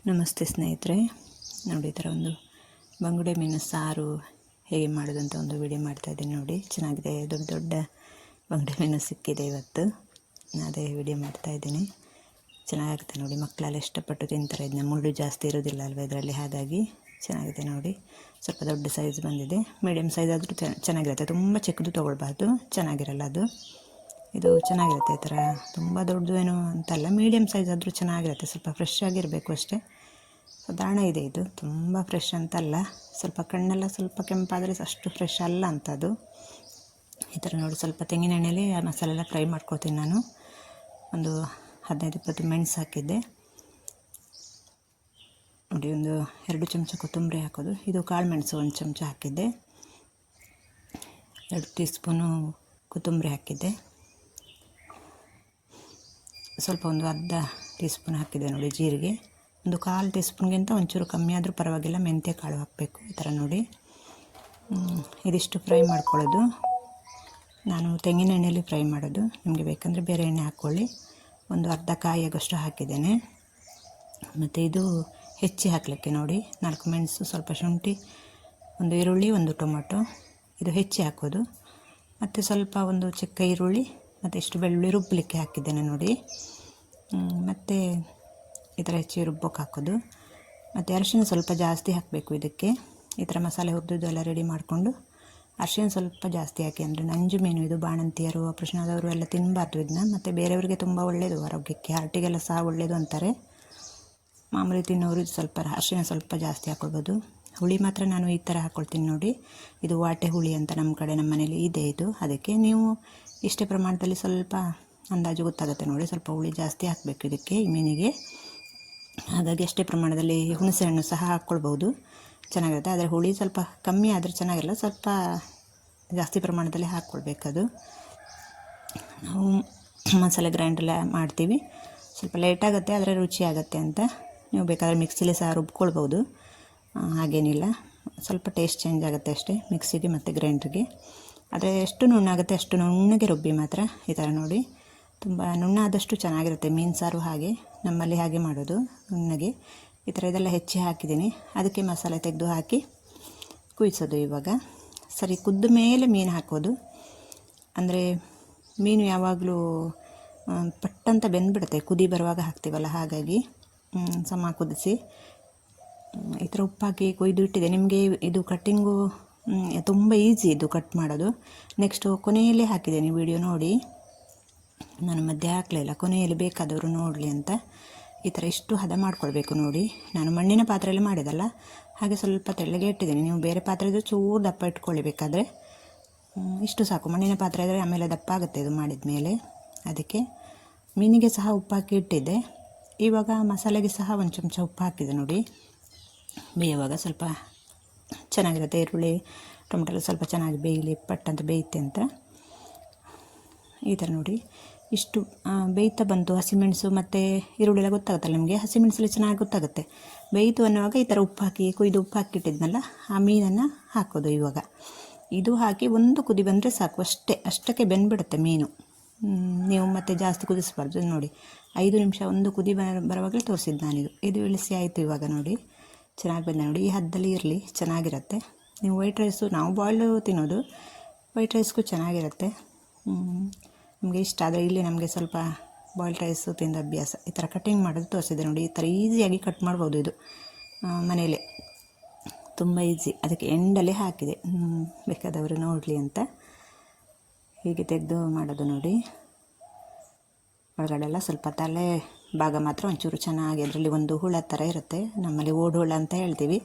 ನಮಸ್ತೆ ಸ್ನೇಹಿತರೆ, ನೋಡಿ ಈ ಥರ ಒಂದು ಬಂಗುಡೆ ಮೀನು ಸಾರು ಹೇಗೆ ಮಾಡೋದಂತ ಒಂದು ವಿಡಿಯೋ ಮಾಡ್ತಾಯಿದ್ದೀನಿ. ನೋಡಿ ಚೆನ್ನಾಗಿದೆ, ದೊಡ್ಡ ದೊಡ್ಡ ಬಂಗುಡೆ ಮೀನು ಸಿಕ್ಕಿದೆ ಇವತ್ತು. ಅದೇ ವಿಡಿಯೋ ಮಾಡ್ತಾಯಿದ್ದೀನಿ. ಚೆನ್ನಾಗುತ್ತೆ ನೋಡಿ, ಮಕ್ಕಳೆಲ್ಲ ಇಷ್ಟಪಟ್ಟು ತಿಂತಾರೆ. ಇದನ್ನ ಮುಳ್ಳು ಜಾಸ್ತಿ ಇರೋದಿಲ್ಲ ಅಲ್ವ ಇದರಲ್ಲಿ, ಹಾಗಾಗಿ ಚೆನ್ನಾಗಿದೆ ನೋಡಿ. ಸ್ವಲ್ಪ ದೊಡ್ಡ ಸೈಜ್ ಬಂದಿದೆ, ಮೀಡಿಯಮ್ ಸೈಜ್ ಆದರೂ ಚೆನ್ನಾಗಿರುತ್ತೆ. ತುಂಬ ಚಿಕ್ಕದು ತೊಗೊಳ್ಬಾರ್ದು, ಚೆನ್ನಾಗಿರಲ್ಲ ಅದು. ಇದು ಚೆನ್ನಾಗಿರುತ್ತೆ, ಈ ಥರ ತುಂಬ ದೊಡ್ಡದು ಏನು ಅಂತಲ್ಲ, ಮೀಡಿಯಮ್ ಸೈಜ್ ಆದರೂ ಚೆನ್ನಾಗಿರುತ್ತೆ. ಸ್ವಲ್ಪ ಫ್ರೆಶ್ ಆಗಿರಬೇಕು ಅಷ್ಟೇ. ಸಾಧಾರಣ ಇದೆ ಇದು, ತುಂಬ ಫ್ರೆಶ್ ಅಂತಲ್ಲ. ಸ್ವಲ್ಪ ಕಣ್ಣೆಲ್ಲ ಸ್ವಲ್ಪ ಕೆಂಪಾದರೆ ಅಷ್ಟು ಫ್ರೆಶ್ ಅಲ್ಲ ಅಂತ ಅದು. ಈ ಥರ ನೋಡಿ, ಸ್ವಲ್ಪ ತೆಂಗಿನ ಎಣ್ಣೆಯಲ್ಲಿ ಮಸಾಲೆ ಎಲ್ಲ ಫ್ರೈ ಮಾಡ್ಕೊತೀನಿ ನಾನು. ಒಂದು 15-20 ಮೆಣಸು ಹಾಕಿದ್ದೆ ನೋಡಿ. ಒಂದು 2 ಚಮಚ ಕೊತ್ತಂಬರಿ ಹಾಕೋದು. ಇದು ಕಾಳು ಮೆಣಸು 1 ಚಮಚ ಹಾಕಿದ್ದೆ. 2 ಟೀ ಸ್ಪೂನು ಕೊತ್ತಂಬರಿ ಹಾಕಿದ್ದೆ. ಸ್ವಲ್ಪ ಒಂದು ಅರ್ಧ ಟೀ ಸ್ಪೂನ್ ಹಾಕಿದೆ ನೋಡಿ ಜೀರಿಗೆ. ಒಂದು 1/4 ಟೀ ಸ್ಪೂನ್ಗಿಂತ ಒಂಚೂರು ಕಮ್ಮಿ ಆದರೂ ಪರವಾಗಿಲ್ಲ, ಮೆಂತ್ಯ ಕಾಳು ಹಾಕಬೇಕು. ಈ ಥರ ನೋಡಿ, ಇದಿಷ್ಟು ಫ್ರೈ ಮಾಡ್ಕೊಳ್ಳೋದು. ನಾನು ತೆಂಗಿನ ಎಣ್ಣೆಯಲ್ಲಿ ಫ್ರೈ ಮಾಡೋದು, ನಿಮಗೆ ಬೇಕಂದರೆ ಬೇರೆ ಎಣ್ಣೆ ಹಾಕ್ಕೊಳ್ಳಿ. ಒಂದು ಅರ್ಧ ಕಾಯಿಯಾಗಷ್ಟು ಹಾಕಿದ್ದೇನೆ. ಮತ್ತು ಇದು ಹೆಚ್ಚಿ ಹಾಕಲಿಕ್ಕೆ ನೋಡಿ, 4 ಮೆಣಸು, ಸ್ವಲ್ಪ ಶುಂಠಿ, ಒಂದು ಈರುಳ್ಳಿ, ಒಂದು ಟೊಮೊಟೊ, ಇದು ಹೆಚ್ಚಿ ಹಾಕೋದು. ಮತ್ತು ಸ್ವಲ್ಪ ಒಂದು ಚಿಕ್ಕ ಈರುಳ್ಳಿ ಮತ್ತು ಇಷ್ಟು ಬೆಳ್ಳುಳ್ಳಿ ರುಬ್ಬಲಿಕ್ಕೆ ಹಾಕಿದ್ದೇನೆ ನೋಡಿ. ಮತ್ತು ಈ ಥರ ಹೆಚ್ಚಿ ರುಬ್ಬಕ್ಕೆ ಹಾಕೋದು. ಮತ್ತು ಅರಿಶಿನ ಸ್ವಲ್ಪ ಜಾಸ್ತಿ ಹಾಕಬೇಕು ಇದಕ್ಕೆ. ಈ ಥರ ಮಸಾಲೆ ಹುರಿದು ಎಲ್ಲ ರೆಡಿ ಮಾಡಿಕೊಂಡು ಅರಿಶಿನ ಸ್ವಲ್ಪ ಜಾಸ್ತಿ ಹಾಕಿ, ಅಂದರೆ ನಂಜು ಮೀನು ಇದು. ಬಾಣಂತಿಯರು, ಆಪರೇಷನ್ ಎಲ್ಲ ತಿನ್ನಬಾರ್ದು ಇದನ್ನ. ಮತ್ತು ಬೇರೆಯವರಿಗೆ ತುಂಬ ಒಳ್ಳೆಯದು ಆರೋಗ್ಯಕ್ಕೆ, ಹಾರ್ಟಿಗೆಲ್ಲ ಸಹ ಒಳ್ಳೆಯದು ಅಂತಾರೆ. ಮಾಮೂಲಿ ತಿನ್ನೋರು ಸ್ವಲ್ಪ ಅರಿಶಿನ ಸ್ವಲ್ಪ ಜಾಸ್ತಿ ಹಾಕ್ಕೊಳ್ಬೋದು. ಹುಳಿ ಮಾತ್ರ ನಾನು ಈ ಥರ ಹಾಕ್ಕೊಳ್ತೀನಿ ನೋಡಿ. ಇದು ವಾಟೆ ಹುಳಿ ಅಂತ ನಮ್ಮ ಕಡೆ, ನಮ್ಮ ಮನೇಲಿ ಇದೆ ಇದು. ಅದಕ್ಕೆ ನೀವು ಇಷ್ಟೇ ಪ್ರಮಾಣದಲ್ಲಿ ಸ್ವಲ್ಪ ಅಂದಾಜು ಗೊತ್ತಾಗುತ್ತೆ ನೋಡಿ. ಸ್ವಲ್ಪ ಹುಳಿ ಜಾಸ್ತಿ ಹಾಕಬೇಕು ಇದಕ್ಕೆ, ಈ ಮೀನಿಗೆ. ಹಾಗಾಗಿ ಅಷ್ಟೇ ಪ್ರಮಾಣದಲ್ಲಿ ಹುಣಸೆ ಹಣ್ಣು ಸಹ ಹಾಕ್ಕೊಳ್ಬೋದು, ಚೆನ್ನಾಗಿರುತ್ತೆ. ಆದರೆ ಹುಳಿ ಸ್ವಲ್ಪ ಕಮ್ಮಿ ಆದರೆ ಚೆನ್ನಾಗಿರಲ್ಲ, ಸ್ವಲ್ಪ ಜಾಸ್ತಿ ಪ್ರಮಾಣದಲ್ಲಿ ಹಾಕ್ಕೊಳ್ಬೇಕದು. ನಾವು ಮಸಾಲೆ ಗ್ರೈಂಡೆಲ್ಲ ಮಾಡ್ತೀವಿ, ಸ್ವಲ್ಪ ಲೇಟಾಗುತ್ತೆ ಆದರೆ ರುಚಿಯಾಗುತ್ತೆ ಅಂತ. ನೀವು ಬೇಕಾದರೆ ಮಿಕ್ಸಿಲಿ ಸಹ ರುಬ್ಕೊಳ್ಬೋದು, ಹಾಗೇನಿಲ್ಲ. ಸ್ವಲ್ಪ ಟೇಸ್ಟ್ ಚೇಂಜ್ ಆಗುತ್ತೆ ಅಷ್ಟೇ ಮಿಕ್ಸಿಗೆ ಮತ್ತು ಗ್ರೈಂಡ್ರಿಗೆ. ಆದರೆ ಎಷ್ಟು ನುಣ್ಣಾಗುತ್ತೆ ಅಷ್ಟು ನುಣ್ಣಗೆ ರುಬ್ಬಿ ಮಾತ್ರ. ಈ ಥರ ನೋಡಿ, ತುಂಬ ನುಣ್ಣಾದಷ್ಟು ಚೆನ್ನಾಗಿರುತ್ತೆ ಮೀನು ಸಾರು. ಹಾಗೆ ನಮ್ಮಲ್ಲಿ ಹಾಗೆ ಮಾಡೋದು, ನುಣ್ಣಗೆ. ಈ ಥರ ಇದೆಲ್ಲ ಹೆಚ್ಚಿ ಹಾಕಿದ್ದೀನಿ. ಅದಕ್ಕೆ ಮಸಾಲೆ ತೆಗೆದು ಹಾಕಿ ಕುದಿಸೋದು. ಇವಾಗ ಸರಿ ಕುದ್ದ ಮೇಲೆ ಮೀನು ಹಾಕೋದು. ಅಂದರೆ ಮೀನು ಯಾವಾಗಲೂ ಪಟ್ಟಂತ ಬೆಂದುಬಿಡುತ್ತೆ ಕುದಿ ಬರುವಾಗ ಹಾಕ್ತೀವಲ್ಲ, ಹಾಗಾಗಿ ಸಮ ಕುದಿಸಿ ಈ ಥರ ಉಪ್ಪಾಕಿ ಕೊಯ್ದು ಇಟ್ಟಿದೆ. ನಿಮಗೆ ಇದು ಕಟ್ಟಿಂಗು ತುಂಬ ಈಸಿ ಇದು ಕಟ್ ಮಾಡೋದು. ನೆಕ್ಸ್ಟು ಕೊನೆಯಲ್ಲೇ ಹಾಕಿದ್ದೇನೆ, ವಿಡಿಯೋ ನೋಡಿ. ನಾನು ಮಧ್ಯೆ ಹಾಕಲಿಲ್ಲ, ಕೊನೆಯಲ್ಲಿ ಬೇಕಾದವರು ನೋಡಲಿ ಅಂತ. ಈ ಥರ ಇಷ್ಟು ಹದ ಮಾಡ್ಕೊಳ್ಬೇಕು ನೋಡಿ. ನಾನು ಮಣ್ಣಿನ ಪಾತ್ರೆಯಲ್ಲಿ ಮಾಡಿದಲ್ಲ, ಹಾಗೆ ಸ್ವಲ್ಪ ತೆಳ್ಳಗೆ ಇಟ್ಟಿದ್ದೀನಿ. ನೀವು ಬೇರೆ ಪಾತ್ರೆ ಇದ್ದರೆ ಚೂರು ದಪ್ಪ ಇಟ್ಕೊಳ್ಳಿ ಬೇಕಾದರೆ. ಇಷ್ಟು ಸಾಕು, ಮಣ್ಣಿನ ಪಾತ್ರೆ ಇದ್ದರೆ ಆಮೇಲೆ ದಪ್ಪ ಆಗುತ್ತೆ ಇದು ಮಾಡಿದ ಮೇಲೆ. ಅದಕ್ಕೆ ಮೀನಿಗೆ ಸಹ ಉಪ್ಪು ಹಾಕಿ ಇಟ್ಟಿದ್ದೆ. ಇವಾಗ ಮಸಾಲೆಗೆ ಸಹ 1 ಚಮಚ ಉಪ್ಪು ಹಾಕಿದೆ ನೋಡಿ. ಬೇಯುವಾಗ ಸ್ವಲ್ಪ ಚೆನ್ನಾಗಿರುತ್ತೆ. ಈರುಳ್ಳಿ ಟೊಮೆಟೊ ಸ್ವಲ್ಪ ಚೆನ್ನಾಗಿ ಬೇಯಲಿ, ಪಟ್ಟಂತ ಬೇಯುತ್ತೆ ಅಂತ. ಈ ಥರ ನೋಡಿ, ಇಷ್ಟು ಬೇಯ್ತಾ ಬಂತು. ಹಸಿಮೆಣಸು ಮತ್ತು ಈರುಳ್ಳಿ ಎಲ್ಲ ಗೊತ್ತಾಗುತ್ತಲ್ಲ ನಿಮಗೆ, ಹಸಿಮೆಣಸಲ್ಲಿ ಚೆನ್ನಾಗಿ ಗೊತ್ತಾಗುತ್ತೆ. ಬೇಯಿತು ಅನ್ನುವಾಗ ಈ ಥರ ಉಪ್ಪು ಹಾಕಿ, ಕೊಯ್ದು ಉಪ್ಪು ಹಾಕಿಟ್ಟಿದ್ನಲ್ಲ, ಆ ಮೀನನ್ನು ಹಾಕೋದು. ಇವಾಗ ಇದು ಹಾಕಿ ಒಂದು ಕುದಿ ಬಂದರೆ ಸಾಕು, ಅಷ್ಟಕ್ಕೆ ಬೆಂದ್ಬಿಡುತ್ತೆ ಮೀನು. ನೀವು ಮತ್ತೆ ಜಾಸ್ತಿ ಕುದಿಸಬಾರ್ದು ನೋಡಿ. 5 ನಿಮಿಷ ಒಂದು ಕುದಿ ಬರುವಾಗಲೇ ತೋರಿಸಿದ್ದು ನಾನಿದು. ಇದು ಇಳಿಸಿ ಆಯಿತು ಇವಾಗ ನೋಡಿ, ಚೆನ್ನಾಗಿ ಬಂದ ನೋಡಿ. ಈ ಹದ್ದಲ್ಲಿ ಇರಲಿ, ಚೆನ್ನಾಗಿರುತ್ತೆ. ನೀವು ವೈಟ್ ರೈಸು, ನಾವು ಬಾಯ್ಲು ತಿನ್ನೋದು, ವೈಟ್ ರೈಸ್ಗೂ ಚೆನ್ನಾಗಿರುತ್ತೆ. ನಮಗೆ ಇಷ್ಟ. ಆದರೆ ಇಲ್ಲಿ ನಮಗೆ ಸ್ವಲ್ಪ ಬಾಯ್ಲ್ಡ್ ರೈಸು ತಿಂದ ಅಭ್ಯಾಸ. ಈ ಥರ ಕಟ್ಟಿಂಗ್ ಮಾಡೋದು ತೋರಿಸಿದೆ ನೋಡಿ. ಈ ಥರ ಈಸಿಯಾಗಿ ಕಟ್ ಮಾಡ್ಬೋದು ಇದು ಮನೇಲೆ, ತುಂಬ ಈಸಿ. ಅದಕ್ಕೆ ಎಂಡಲ್ಲೇ ಹಾಕಿದೆ, ಬೇಕಾದವರು ನೋಡಲಿ ಅಂತ. ಹೀಗೆ ತೆಗೆದು ಮಾಡೋದು ನೋಡಿ. ಒಳಗಡೆಲ್ಲ ಸ್ವಲ್ಪ ತಲೆ ಭಾಗ ಮಾತ್ರ ಒಂಚೂರು ಚೆನ್ನಾಗಿ, ಅದರಲ್ಲಿ ಒಂದು ಹುಳ ಥರ ಇರುತ್ತೆ, ನಮ್ಮಲ್ಲಿ ಓಡು ಹುಳ ಅಂತ ಹೇಳ್ತೀವಿ.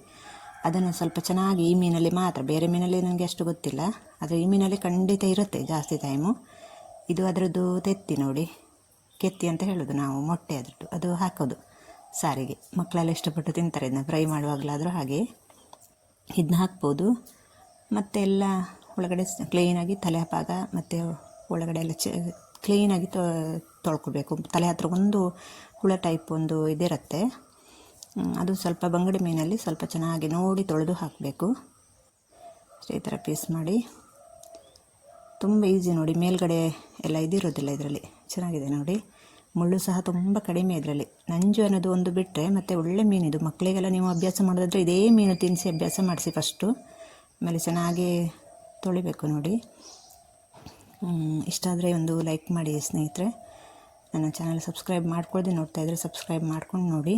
ಅದನ್ನು ಸ್ವಲ್ಪ ಚೆನ್ನಾಗಿ ಈ ಮೀನಲ್ಲಿ ಮಾತ್ರ, ಬೇರೆ ಮೀನಲ್ಲಿ ನನಗೆ ಅಷ್ಟು ಗೊತ್ತಿಲ್ಲ, ಆದರೆ ಈ ಮೀನಲ್ಲಿ ಖಂಡಿತ ಇರುತ್ತೆ ಜಾಸ್ತಿ ಟೈಮು. ಇದು ಅದರದ್ದು ತೆತ್ತಿ ನೋಡಿ, ಕೆತ್ತಿ ಅಂತ ಹೇಳೋದು ನಾವು, ಮೊಟ್ಟೆ ಅದರದ್ದು, ಅದು ಹಾಕೋದು ಸಾರಿಗೆ. ಮಕ್ಕಳೆಲ್ಲ ಇಷ್ಟಪಟ್ಟು ತಿಂತಾರೆ ಇದನ್ನ, ಫ್ರೈ ಮಾಡುವಾಗಲಾದರೂ ಹಾಗೆ ಇದನ್ನ ಹಾಕ್ಬೋದು. ಮತ್ತು ಎಲ್ಲ ಒಳಗಡೆ ಕ್ಲೀನಾಗಿ ತಲೆ ಭಾಗ ಮತ್ತು ಒಳಗಡೆ ಎಲ್ಲ ಕ್ಲೀನಾಗಿ ತೊಳ್ಕೊಬೇಕು. ತಲೆ ಹತ್ರ ಒಂದು ಹುಳ ಟೈಪ್ ಒಂದು ಇದಿರುತ್ತೆ, ಅದು ಸ್ವಲ್ಪ ಬಂಗುಡೆ ಮೀನಲ್ಲಿ ಸ್ವಲ್ಪ ಚೆನ್ನಾಗಿ ನೋಡಿ ತೊಳೆದು ಹಾಕಬೇಕು. ಈ ಥರ ಪೀಸ್ ಮಾಡಿ ತುಂಬ ಈಸಿ ನೋಡಿ. ಮೇಲ್ಗಡೆ ಎಲ್ಲ ಇದಿರೋದಿಲ್ಲ ಇದರಲ್ಲಿ, ಚೆನ್ನಾಗಿದೆ ನೋಡಿ. ಮುಳ್ಳು ಸಹ ತುಂಬ ಕಡಿಮೆ ಇದರಲ್ಲಿ. ನಂಜು ಅನ್ನೋದು ಒಂದು ಬಿಟ್ಟರೆ ಮತ್ತು ಒಳ್ಳೆ ಮೀನಿದು. ಮಕ್ಕಳಿಗೆಲ್ಲ ನೀವು ಅಭ್ಯಾಸ ಮಾಡೋದಾದರೆ ಇದೇ ಮೀನು ತಿನ್ನಿಸಿ ಅಭ್ಯಾಸ ಮಾಡಿಸಿ ಫಸ್ಟು. ಆಮೇಲೆ ಚೆನ್ನಾಗಿ ತೊಳಿಬೇಕು ನೋಡಿ. ಇಷ್ಟ ಆದರೆ ಒಂದು ಲೈಕ್ ಮಾಡಿ ಸ್ನೇಹಿತರೆ. ನನ್ನ ಚಾನಲ್ ಸಬ್ಸ್ಕ್ರೈಬ್ ಮಾಡ್ಕೊಳ್ಳದೆ ನೋಡ್ತಾಯಿದ್ರೆ ಸಬ್ಸ್ಕ್ರೈಬ್ ಮಾಡ್ಕೊಂಡು ನೋಡಿ,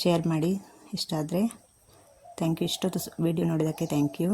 ಶೇರ್ ಮಾಡಿ ಇಷ್ಟ ಆದರೆ. Thank you. ಇಷ್ಟೊತ್ತು ವಿಡಿಯೋ ನೋಡಿದ್ದಕ್ಕೆ ಥ್ಯಾಂಕ್ ಯು.